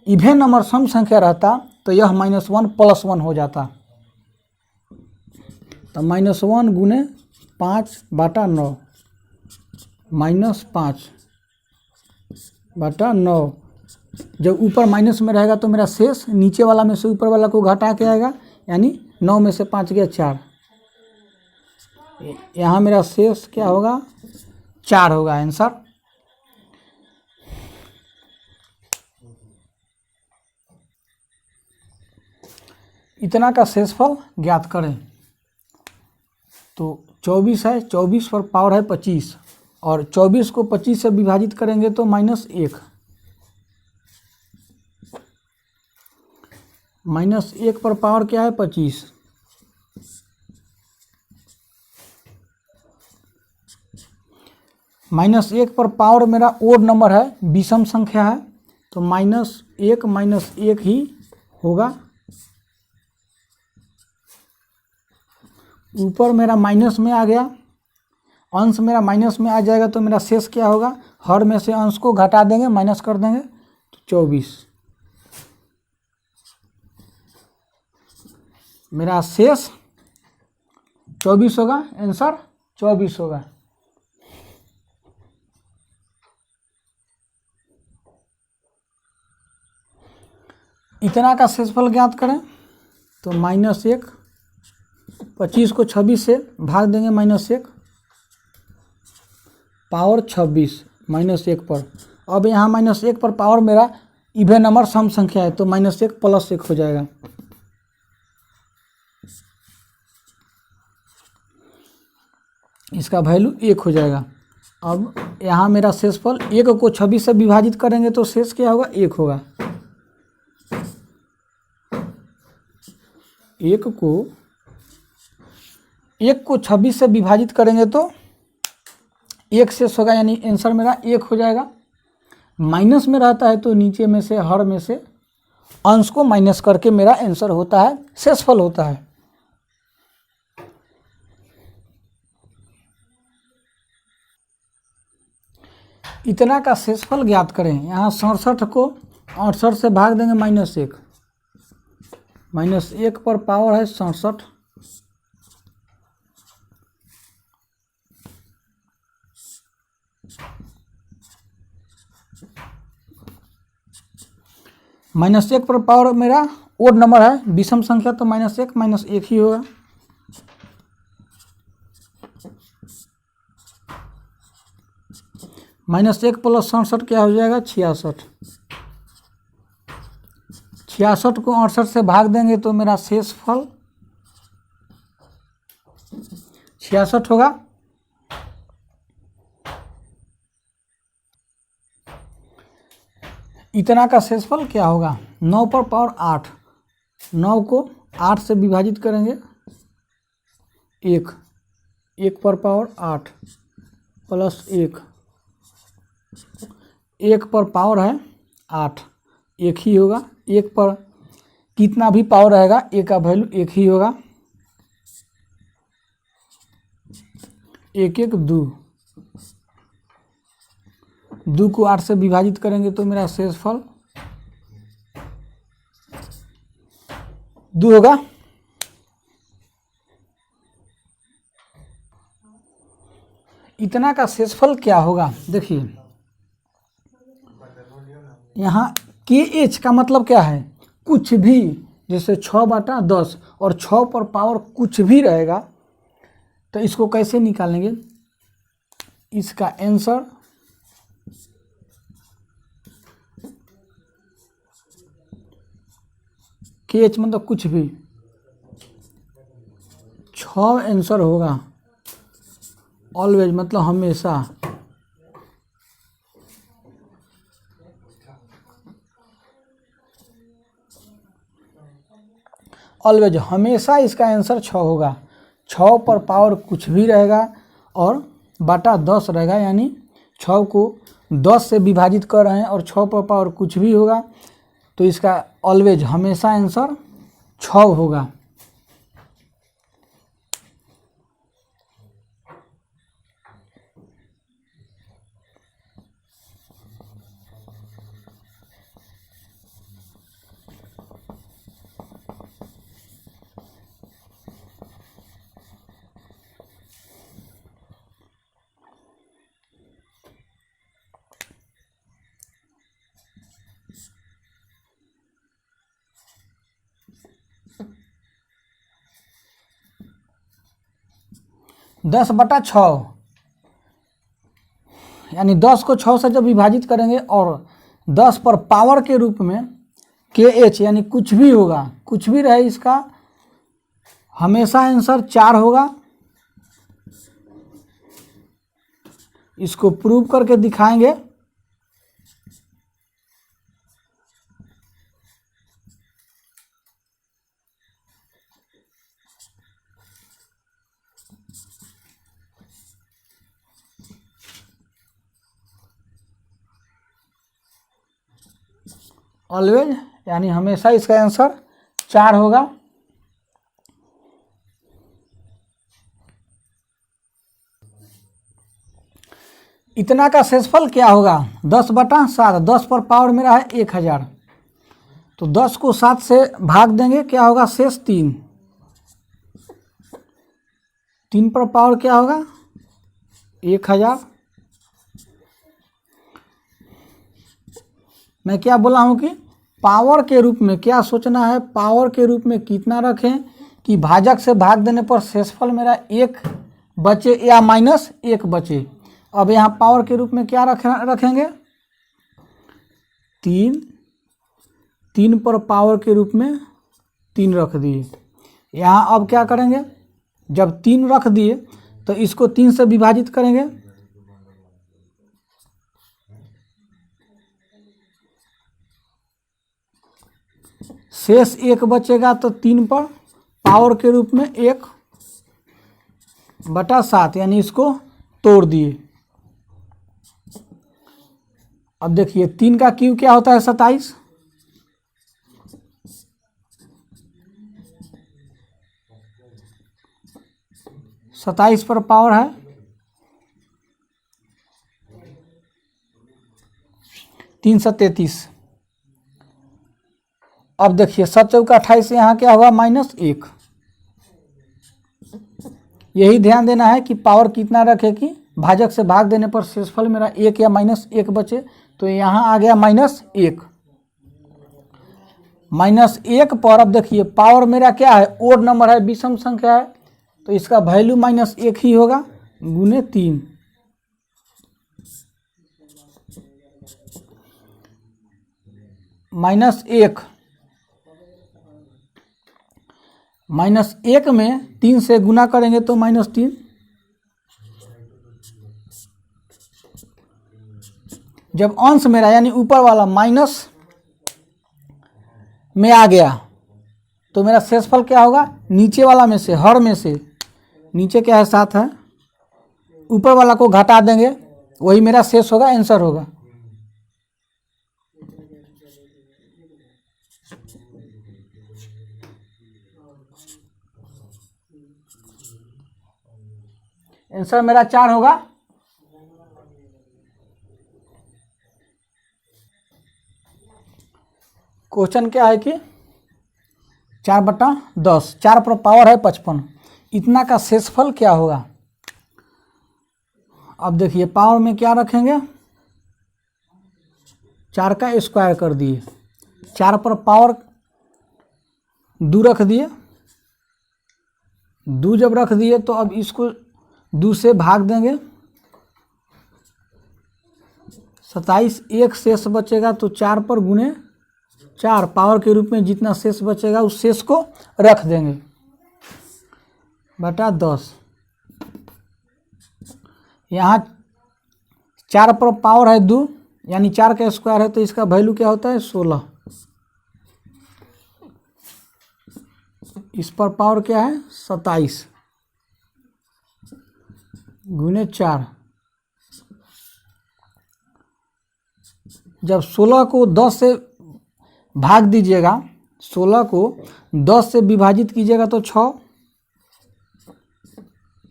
इवन नंबर सम संख्या रहता तो यह -1 + 1 हो जाता। तो -1 गुने 5/9 -5/9। जब ऊपर माइनस में रहेगा तो मेरा शेष नीचे वाला में से ऊपर वाला को घटा के आएगा, यानी 9 में से 5 गया 4। यहाँ मेरा शेष क्या होगा? 4 होगा आंसर। इतना का शेषफल ज्ञात करें। तो 24 है, 24 पर पावर है 25 और 24 को 25 से विभाजित करेंगे तो -1। -1 पर पावर क्या है? 25। -1 पर पावर मेरा ओड नंबर है, विषम संख्या है, तो -1 ही होगा। ऊपर मेरा माइनस में आ गया, अंश मेरा माइनस में आ जाएगा तो मेरा शेष क्या होगा? हर में से अंश को घटा देंगे, माइनस कर देंगे, तो 24। मेरा शेष 24 होगा, आंसर 24 होगा। इतना का शेषफल ज्ञात करें। तो -1, 25 को 26 से भाग देंगे, -1 पावर 26 -1 पर। अब यहाँ -1 पर पावर मेरा इवन नंबर सम संख्या है, तो -1 + 1 हो जाएगा। इसका वैल्यू 1 हो जाएगा। अब यहाँ मेरा शेषफल 1 को 26 से विभाजित करेंगे तो शेष क्या होगा? 1 होगा। 1 को 26 से विभाजित करेंगे तो 1 शेष होगा, यानी आंसर मेरा 1 हो जाएगा। माइनस में रहता है तो नीचे में से हर में से अंश को माइनस करके मेरा आंसर होता है, शेषफल होता है। इतना का शेषफल ज्ञात करें। यहाँ 67 को 68 से भाग देंगे, -1 -1 पर पावर है 67। -1 पर पावर मेरा ओड नंबर है, विषम संख्या, तो -1 ही होगा। -1 + 67 क्या हो जाएगा? 66। 66 को 68 से भाग देंगे तो मेरा शेषफल 66 होगा। इतना का शेषफल क्या होगा? 9 पर पावर 8, 9 को 8 से विभाजित करेंगे, 1 पर पावर 8 + 1 पर पावर है 8, 1 ही होगा। 1 पर कितना भी पावर रहेगा, 1 का वैल्यू 1 ही होगा। 1 1 2, 2 को 8 से विभाजित करेंगे तो मेरा शेषफल 2 होगा। इतना का शेषफल क्या होगा? देखिए यहाँ KH का मतलब क्या है? कुछ भी, जैसे 6/10 और 6 पर पावर कुछ भी रहेगा, तो इसको कैसे निकालेंगे? इसका आंसर KH मतलब कुछ भी, 6 आंसर होगा। ऑलवेज मतलब हमेशा। ऑलवेज हमेशा इसका आंसर 6 होगा। 6 पर पावर कुछ भी रहेगा और बटा 10 रहेगा, यानी 6 को 10 से विभाजित कर रहे हैं और 6 पर पावर कुछ भी होगा तो इसका ऑलवेज हमेशा आंसर 6 होगा। दस बटा 6 यानी 10 को 6 से जब विभाजित करेंगे और 10 पर पावर के रूप में KH यानी कुछ भी होगा, कुछ भी रहे, इसका हमेशा आंसर 4 होगा। इसको प्रूव करके दिखाएंगे। ऑलवेज यानी हमेशा इसका आंसर 4 होगा। इतना का शेषफल क्या होगा? 10 बटा 7, 10 पर पावर मेरा है 1000, तो 10 को 7 से भाग देंगे, क्या होगा? शेष 3, 3 पर पावर क्या होगा? 1000। मैं क्या बोला हूँ कि पावर के रूप में क्या सोचना है, पावर के रूप में कितना रखें कि भाजक से भाग देने पर शेषफल मेरा 1 बचे या -1 बचे। अब यहाँ पावर के रूप में क्या रखेंगे? 3, 3 पर पावर के रूप में 3 रख दिए। यहाँ अब क्या करेंगे? जब 3 रख दिए तो इसको 3 से विभाजित करेंगे, शेष 1 बचेगा, तो 3 पर पावर के रूप में 1 बटा 7 यानी इसको तोड़ दिए। अब देखिए 3 का क्यूब क्या होता है? 27। 27 पर पावर है 333। अब देखिए 7 चौका 28 से यहाँ क्या हुआ? -1। यही ध्यान देना है कि पावर कितना रखे कि भाजक से भाग देने पर शेषफल मेरा 1 या -1 बचे। तो यहाँ आ गया -1। -1 पर अब देखिए पावर मेरा क्या है? ओड नंबर है, विषम संख्या है, तो इसका वैल्यू -1 ही होगा, गुने 3। -1 में 3 से गुना करेंगे तो -3, जब अंश मेरा यानी ऊपर वाला माइनस में आ गया तो मेरा शेषफल क्या होगा? नीचे वाला में से, हर में से, नीचे क्या है? 7 है, ऊपर वाला को घटा देंगे, वही मेरा शेष होगा, आंसर होगा। आंसर मेरा 4 होगा। क्वेश्चन क्या है कि 4 बटा 10, 4 पर पावर है 55, इतना का शेषफल क्या होगा? अब देखिए पावर में क्या रखेंगे? 4 का स्क्वायर कर दिए, 4 पर पावर 2 रख दिए, 2 जब रख दिए तो अब इसको 2 से भाग देंगे, 27, 1 शेष बचेगा, तो 4 पर गुने 4 पावर के रूप में जितना शेष बचेगा उस शेष को रख देंगे, बटा 10। यहाँ 4 पर पावर है 2 यानी 4 का स्क्वायर है, तो इसका वैल्यू क्या होता है? 16। इस पर पावर क्या है? 27 गुने 4। जब 16 को 10 से भाग दीजिएगा, 16 को 10 से विभाजित कीजिएगा तो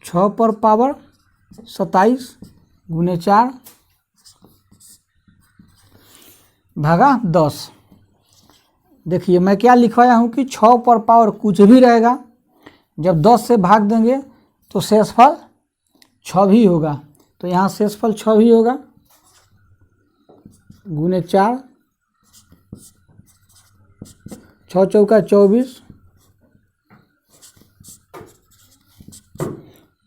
6 पर पावर 27 गुने 4 भागा 10। देखिए मैं क्या लिखवाया हूँ कि 6 पर पावर कुछ भी रहेगा, जब 10 से भाग देंगे तो शेषफल 6 भी होगा। तो यहाँ शेषफल 6 भी होगा गुने 4, 6 चौका 24,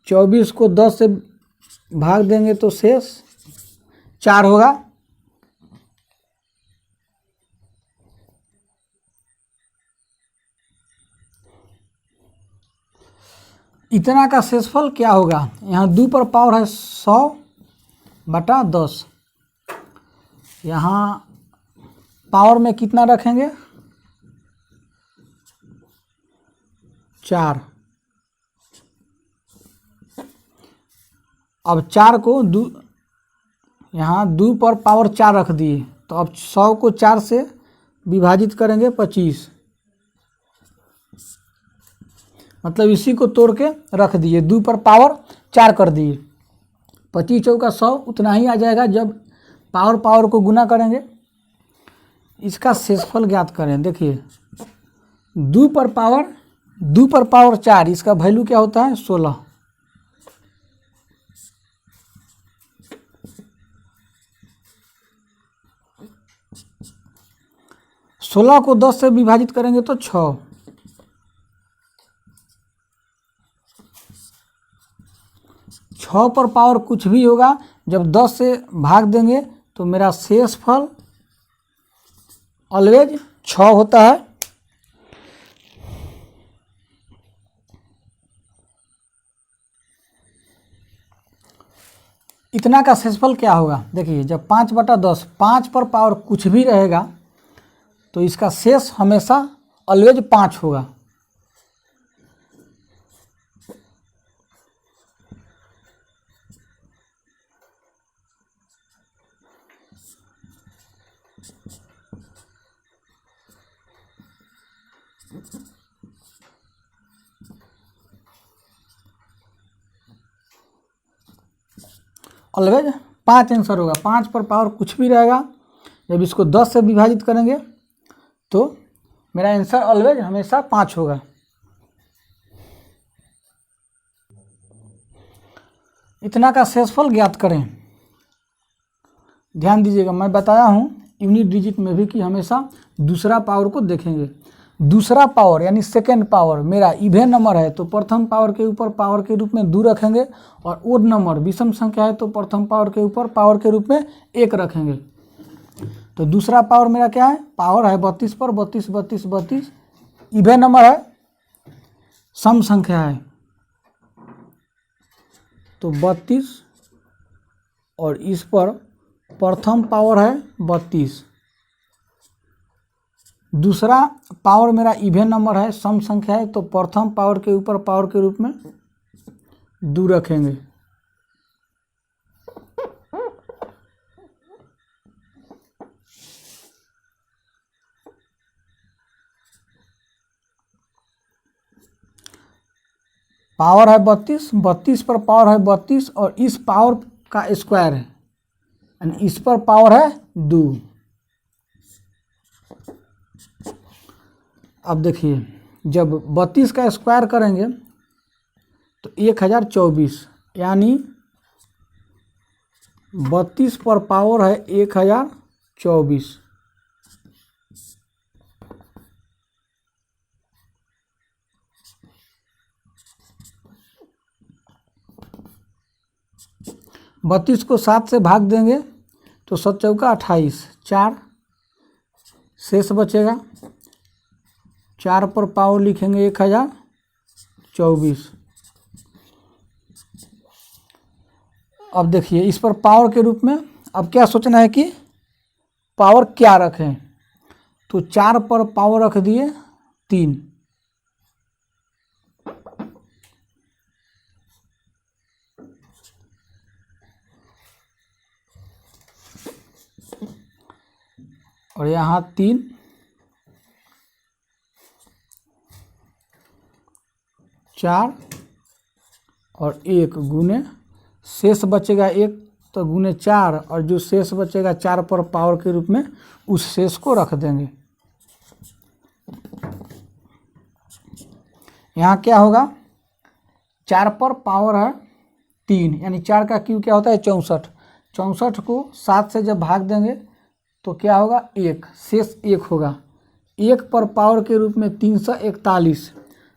24 को 10 से भाग देंगे तो शेष 4 होगा। इतना का शेषफल क्या होगा? यहाँ 2 पर पावर है 100/10। यहाँ पावर में कितना रखेंगे? 4। अब 4 को यहाँ 2 पर पावर 4 रख दिए, तो अब 100 को 4 से विभाजित करेंगे 25, मतलब इसी को तोड़ के रख दिए, 2 पर पावर 4 कर दिए। 25 चौका 100 उतना ही आ जाएगा जब पावर को गुना करेंगे। इसका शेषफल ज्ञात करें। देखिए 2 पर पावर 4, इसका वैल्यू क्या होता है? 16। सोलह को 10 से विभाजित करेंगे तो 6। 6 पर पावर कुछ भी होगा, जब 10 से भाग देंगे तो मेरा शेषफल ऑलवेज 6 होता है। इतना का शेषफल क्या होगा? देखिए जब 5/10, 5 पर पावर कुछ भी रहेगा तो इसका शेष हमेशा ऑलवेज 5 होगा। ऑलवेज 5 आंसर होगा। 5 पर पावर कुछ भी रहेगा, जब इसको 10 से विभाजित करेंगे तो मेरा आंसर ऑलवेज हमेशा 5 होगा। इतना का शेषफल ज्ञात करें। ध्यान दीजिएगा, मैं बताया हूँ यूनिट डिजिट में भी कि हमेशा दूसरा पावर को देखेंगे। दूसरा पावर यानी सेकेंड पावर मेरा इवेन नंबर है तो प्रथम पावर के ऊपर पावर के रूप में 2 रखेंगे, और ओड नंबर विषम संख्या है तो प्रथम पावर के ऊपर पावर के रूप में 1 रखेंगे। तो दूसरा पावर मेरा क्या है? पावर है 32 पर 32 32 32। इवेन नंबर है, सम संख्या है तो 32, और इस पर प्रथम पावर है 32। दूसरा पावर मेरा इवेन नंबर है, सम संख्या है तो प्रथम पावर के ऊपर पावर के रूप में 2 रखेंगे। पावर है 32, 32 पर पावर है 32, और इस पावर का स्क्वायर है, यानी इस पर पावर है 2। अब देखिए जब 32 का स्क्वायर करेंगे तो 1024, यानी 32 पर पावर है 1024। बत्तीस को 7 से भाग देंगे तो 7 चौका 28, 4 शेष बचेगा। 4 पर पावर लिखेंगे 1024। अब देखिए इस पर पावर के रूप में अब क्या सोचना है कि पावर क्या रखें, तो 4 पर पावर रख दिए 3। और यहाँ 3, 4 और 1 गुने शेष बचेगा 1 तो गुने 4 और जो शेष बचेगा 4 पर पावर के रूप में उस शेष को रख देंगे। यहाँ क्या होगा 4 पर पावर है 3 यानी 4 का क्यूब क्या होता है 64। 64 को 7 से जब भाग देंगे तो क्या होगा 1 शेष 1 होगा। 1 पर पावर के रूप में 341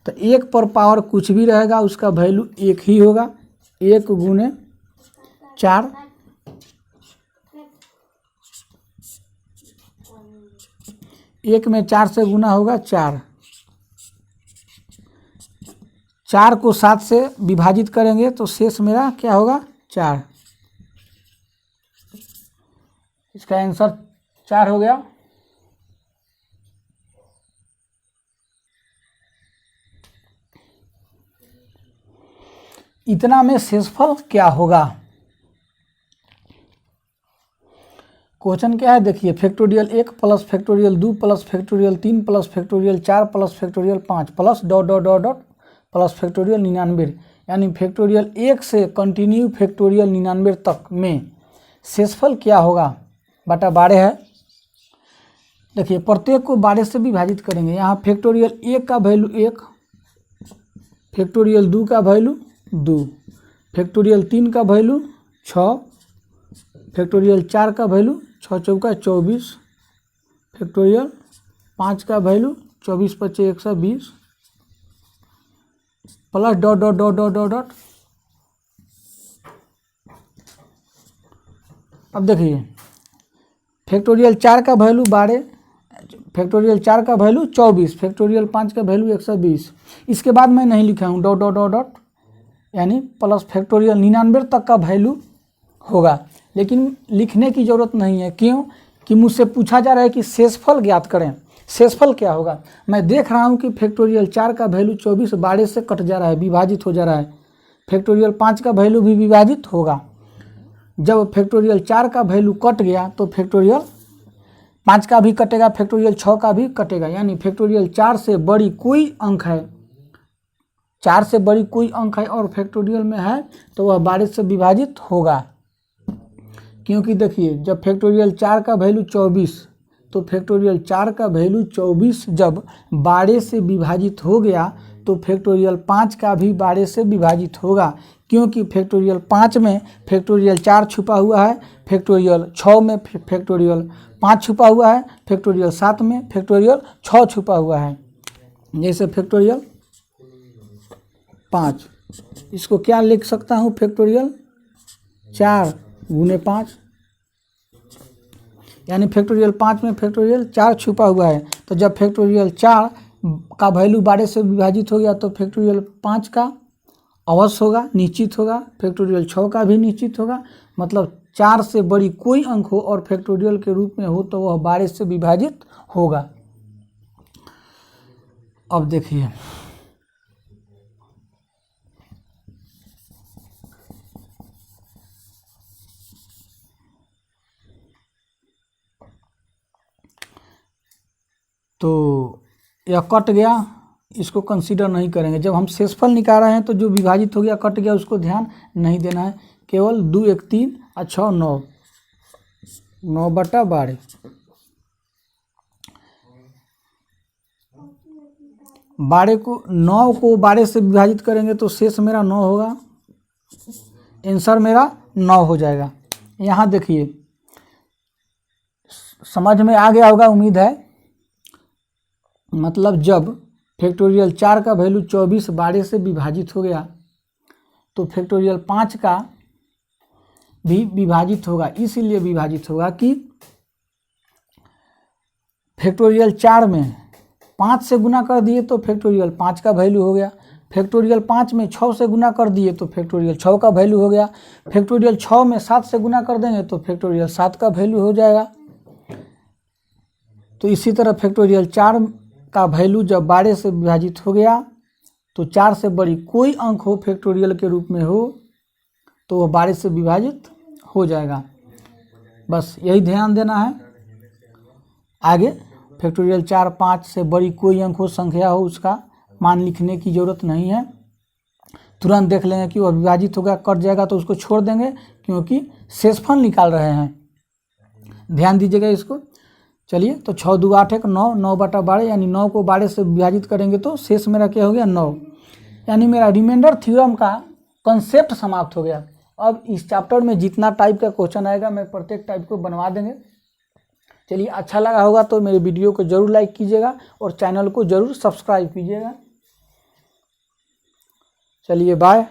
तो 1 पर पावर कुछ भी रहेगा उसका वैल्यू 1 ही होगा। 1 गुने 4 1 में 4 से गुना होगा 4। 4 को 7 से विभाजित करेंगे तो शेष मेरा क्या होगा 4। इसका आंसर 4 हो गया। इतना में शेषफल क्या होगा। क्वेश्चन क्या है देखिए factorial 1 plus factorial 2 plus factorial 3 plus factorial 4 plus factorial 5 plus dot dot dot dot plus factorial 99 यानी फैक्टोरियल 1 से कंटिन्यू फैक्टोरियल 99 तक में शेषफल क्या होगा बटा 12 है। देखिए प्रत्येक को 12 से विभाजित करेंगे। यहाँ फैक्टोरियल 1 का वैल्यू 1, फैक्टोरियल 2 का वैल्यू 2, फैक्टोरियल 3 का वैल्यू 6, फैक्टोरियल 4 का वैल्यू 6 चौका 24, फैक्टोरियल 5 का वैल्यू 24 पचे 120 plus dot dot dot dot dot dot. अब देखिए फैक्टोरियल 4 का वैल्यू 12, फैक्टोरियल 4 का वैल्यू 24, फैक्टोरियल 5 का वैल्यू 120। इसके बाद मैं नहीं लिखा हूँ डॉट डॉट डॉट डॉट यानी प्लस फैक्टोरियल 99 तक का वैल्यू होगा, लेकिन लिखने की ज़रूरत नहीं है। क्यों कि मुझसे पूछा जा रहा है कि शेषफल ज्ञात करें। शेषफल क्या होगा मैं देख रहा हूँ कि फैक्टोरियल 4 का वैल्यू 24 12 से कट जा रहा है, विभाजित हो जा रहा है। फैक्टोरियल 5 का वैल्यू भी विभाजित होगा। जब फैक्टोरियल 4 का वैल्यू कट गया तो फैक्टोरियल 5 का भी कटेगा, फैक्टोरियल 6 का भी कटेगा। यानी फैक्टोरियल 4 से बड़ी कोई अंक है, 4 से बड़ी कोई अंक है और फैक्टोरियल में है तो वह 12 से विभाजित होगा। क्योंकि देखिए जब फैक्टोरियल 4 का वैल्यू 24 तो फैक्टोरियल 4 का वैल्यू 24 जब 12 से विभाजित हो गया तो फैक्टोरियल 5 का भी 12 से विभाजित होगा। क्योंकि फैक्टोरियल 5 में फैक्टोरियल 4 छुपा हुआ है, फैक्टोरियल 6 में फैक्टोरियल 5 छुपा हुआ है, फैक्टोरियल 7 में फैक्टोरियल 6 छुपा हुआ है। जैसे फैक्टोरियल 5 इसको क्या लिख सकता हूँ फैक्टोरियल 4 गुने 5 यानी फैक्टोरियल 5 में फैक्टोरियल 4 छुपा हुआ है। तो जब फैक्टोरियल 4 का वैल्यू 12 से विभाजित हो गया तो फैक्टोरियल 5 का अवश्य होगा, निश्चित होगा, फैक्टोरियल 6 का भी निश्चित होगा। मतलब 4 से बड़ी कोई अंक हो और फैक्टोरियल के रूप में हो तो वह 12 से विभाजित होगा। अब देखिए तो यह कट गया, इसको कंसीडर नहीं करेंगे। जब हम शेषफल निकाल रहे हैं तो जो विभाजित हो गया कट गया उसको ध्यान नहीं देना है। केवल 2 1 3 और 6 9 9 बटा 12 9 को 12 से विभाजित करेंगे तो शेष मेरा 9 होगा। आंसर मेरा 9 हो जाएगा। यहाँ देखिए समझ में आ गया होगा उम्मीद है। मतलब जब फैक्टोरियल 4 का वैल्यू 24 12 से विभाजित हो गया तो फैक्टोरियल 5 का भी विभाजित होगा। इसीलिए विभाजित होगा कि फैक्टोरियल 4 में 5 से गुना कर दिए तो फैक्टोरियल 5 का वैल्यू हो गया। फैक्टोरियल 5 में 6 से गुना कर दिए तो फैक्टोरियल 6 का वैल्यू हो गया। फैक्टोरियल 6 में 7 से गुना कर देंगे तो फैक्टोरियल 7 का वैल्यू हो जाएगा। तो इसी तरह फैक्टोरियल 4 का वैल्यू जब 12 से विभाजित हो गया तो 4 से बड़ी कोई अंक हो फैक्टोरियल के रूप में हो तो वह 12 से विभाजित हो जाएगा। बस यही ध्यान देना है। आगे फैक्टोरियल 4, 5 से बड़ी कोई अंक हो, संख्या हो, उसका मान लिखने की ज़रूरत नहीं है। तुरंत देख लेंगे कि वो विभाजित होगा, कट जाएगा तो उसको छोड़ देंगे, क्योंकि शेषफल निकाल रहे हैं। ध्यान दीजिएगा इसको। चलिए, तो 6 2 8 1 9, 9/12, यानी 9 को 12 से विभाजित करेंगे तो शेष मेरा क्या हो गया 9, यानी मेरा रिमाइंडर थ्योरम का कंसेप्ट समाप्त हो गया। अब इस चैप्टर में जितना टाइप का क्वेश्चन आएगा मैं प्रत्येक टाइप को बनवा देंगे। चलिए, अच्छा लगा होगा तो मेरे वीडियो को जरूर लाइक कीजिएगा और चैनल को जरूर सब्सक्राइब कीजिएगा। चलिए, बाय।